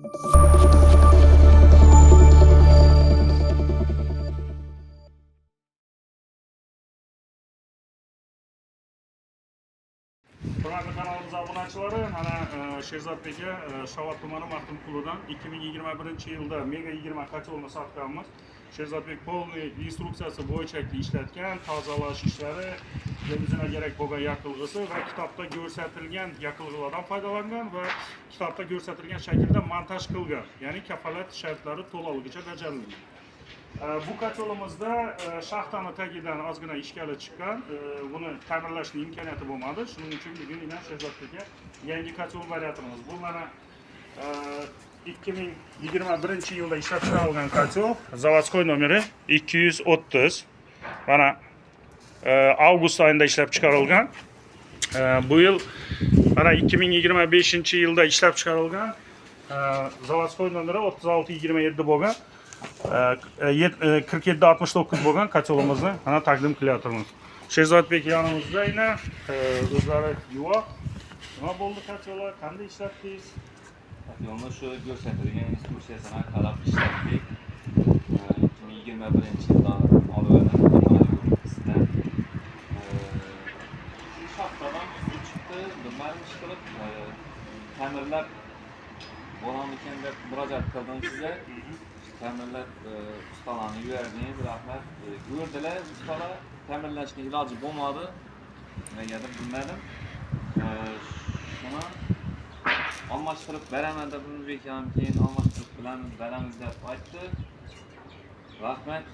Hurmatli kanalimiz obunachilari, mana Sherzod aka Shovot tumani Maxtumqulidan 2021-yilda Mega 20 kotlovni sotganmiz. Sherzodbek polniy instruksiyasi bo'yicha ishlatgan tozalash ishlari, o'ziga kerak bo'lgan yoqilg'isi va kitobda ko'rsatilgan yoqilg'ilardan foydalangan va kitobda ko'rsatilgan shaklda montaj qilgan. Ya'ni kafolat shartlari to'liqligicha bajarilgan. Bu kotlovimizda shaxtani tagidan ozgina ishkali chiqqan, buni ta'mirlashning imkoniyati bo'lmadi. Shuning uchun bugun yana Sherzod aka yangi kotlov variantimiz. Bu mana 2021-yilda ishlab chiqarilgan kotlov, zavodskoy nomeri 230. Mana avgust oyida ishlab chiqarilgan. Bu yil mana 2025-yilda ishlab chiqarilgan zavodskoy nomeri 3627 bo'lgan. 4769 bo'lgan kotlovimizni mana taqdim qilyapmiz. Sherzodbek yonimizda yana o'zlari guvoh. Nima bo'ldi kotlovlar, qanday ishlatdingiz? Kotlovni shu ko'rsatilgan instruksiyasini qarab ishlatdik. 2021-yilda olib bizdan shaxtadan suv chiqdi, bilmadim ish qilib ta'mirlab bo'larmikan deb murojaat qildim sizga. Ta'mirlab ustalarni yubordingiz, rahmat. Ko'rdilar ustalar, ta'mirlashga iloji bo'lmadi. Negadir bilmadim. Shuni almashtirib beraman deb Ulug'bek ham keyin almashtirib beramiz deb aytdi. Rahmat.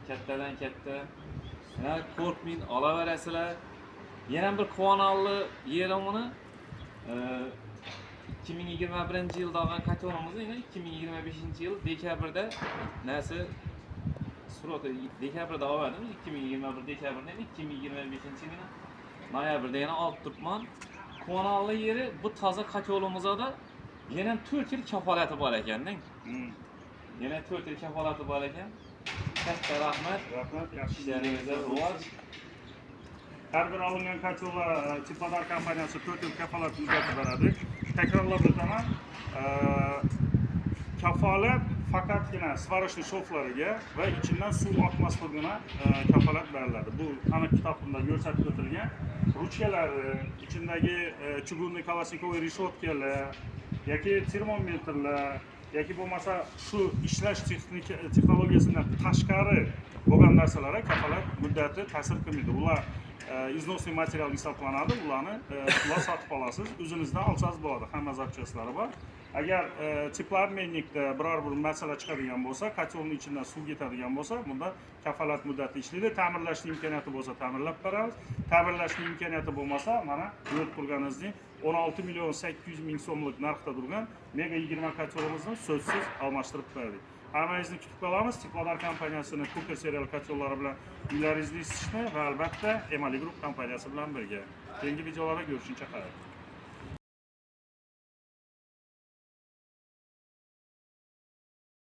Kattadan katta. Yana qo'rqmang, olaverasizlar. Yana bir quvonarli yerim uni 2021-yilda olgan kotlovimizni 2025-yil dekabrda nasi surati dekabrda olgandim. 2021 dekabrda 2025-yilda noyabrda yana olib turibman. Quvonarli yeri bu toza kotlovimizda yana 4 yil kafolati bor ekan-da. Yana 4 yil kafolati bor ekan. Katta rahmat. Rahmat, yaxshi ishlaringizga rivoj. Har bir olingan kotlovlar Teplodar kompaniyasi 4 yil kafolat muddatida beradi. Takrorlab o'taman. Kafolat faqatgina svarishli shoflariga va ichidan suv oqmasligini kafolat beriladi. Bu aniq kitobda ko'rsatib o'tilgan. Ruchkalari, ichindagi chugunli kolosnikovoy reshotkalar yoki termometrlar yoki bo'lmasa shu ishlash texnologiyasidan tashqari bo'lgan narsalarga kafolat muddati ta'sir qilmaydi. Ular iznosli material hisoblanadi. Ularni sotib olasiz, o'zingizdan olsangiz bo'ladi. Hamma zapchaslari bor. Agar teplarmennikda biror bir masala chiqadigan bo'lsa, kotlovning ichidan suv ketadigan bo'lsa, bunda kafolat muddati ishlaydi. Ta'mirlashning imkoniyati bo'lsa, ta'mirlab beramiz. Ta'mirlashning imkoniyati bo'lmasa, mana ko'rib turganingizdek 16.800.000 so'mlik narxda turgan Mega 20 kotlovimizni so'zsiz almashtirib berdik. Hammangizni kutib qolamiz. Teplodar kompaniyasining Kuker serial kotlovlari bilan uylaringizni isitishni va albatta Emali Group kompaniyasi bilan birga. Keyingi videolarda ko'rishguncha xayr.